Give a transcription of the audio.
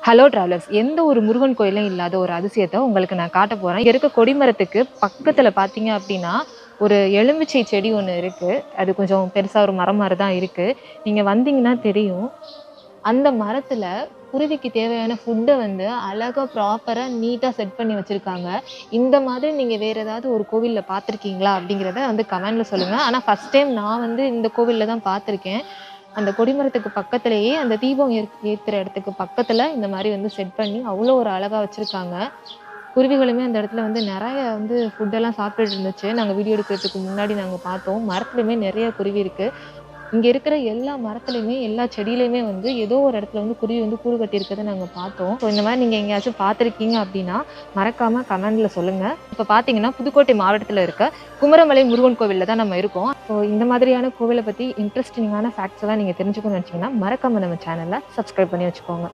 Hello travellers, எந்த ஒரு முருகன் கோயிலும் இல்லாத ஒரு அதிசயத்தை உங்களுக்கு நான் காட்ட போகிறேன். இங்கே இருக்க கொடிமரத்துக்கு பக்கத்தில் பார்த்தீங்க அப்படின்னா ஒரு எலுமிச்சை செடி ஒன்று இருக்குது. அது கொஞ்சம் பெருசாக ஒரு மரம் மாதிரி தான் இருக்குது. நீங்கள் வந்தீங்கன்னா தெரியும். அந்த மரத்தில் குருவிக்கு தேவையான ஃபுட்டை வந்து அழகாக ப்ராப்பராக நீட்டாக செட் பண்ணி வச்சுருக்காங்க. இந்த மாதிரி நீங்கள் வேறு ஏதாவது ஒரு கோவிலில் பார்த்துருக்கீங்களா அப்படிங்கிறத வந்து கமெண்டில் சொல்லுங்கள். ஆனால் ஃபஸ்ட் டைம் நான் வந்து இந்த கோவிலில் தான் பார்த்துருக்கேன். அந்த கொடிமரத்துக்கு பக்கத்திலேயே அந்த தீபம் ஏத்துற இடத்துக்கு பக்கத்துல இந்த மாதிரி வந்து செட் பண்ணி அவ்வளோ ஒரு அழகா வச்சிருக்காங்க. குருவிகளுமே அந்த இடத்துல வந்து நிறைய வந்து ஃபுட்டெல்லாம் சாப்பிட்டுட்டு இருந்துச்சு. நாங்கள் வீடியோ எடுக்கிறதுக்கு முன்னாடி நாங்கள் பார்த்தோம். மரத்துலையுமே நிறைய குருவி இருக்கு. இங்க இருக்கிற எல்லா மரத்துலையுமே எல்லா செடியிலையுமே வந்து ஏதோ ஒரு இடத்துல வந்து குருவி வந்து கூடு கட்டி இருக்கிறத நாங்கள் பார்த்தோம். ஸோ இந்த மாதிரி நீங்கள் எங்கேயாச்சும் பார்த்துருக்கீங்க அப்படின்னா மறக்காம கமெண்ட்ல சொல்லுங்க. இப்போ பார்த்தீங்கன்னா புதுக்கோட்டை மாவட்டத்தில் இருக்க குமரமலை முருகன் கோவிலில் தான் நம்ம இருக்கோம். ஸோ இந்த மாதிரியான கோவிலை பற்றி இன்ட்ரெஸ்டிங்கான ஃபேக்ட்ஸ் எல்லாம் நீங்கள் தெரிஞ்சுக்கணும்னு நினச்சிங்கன்னா மறக்காம நம்ம சேனலை சப்ஸ்கிரைப் பண்ணி வச்சுக்கோங்க.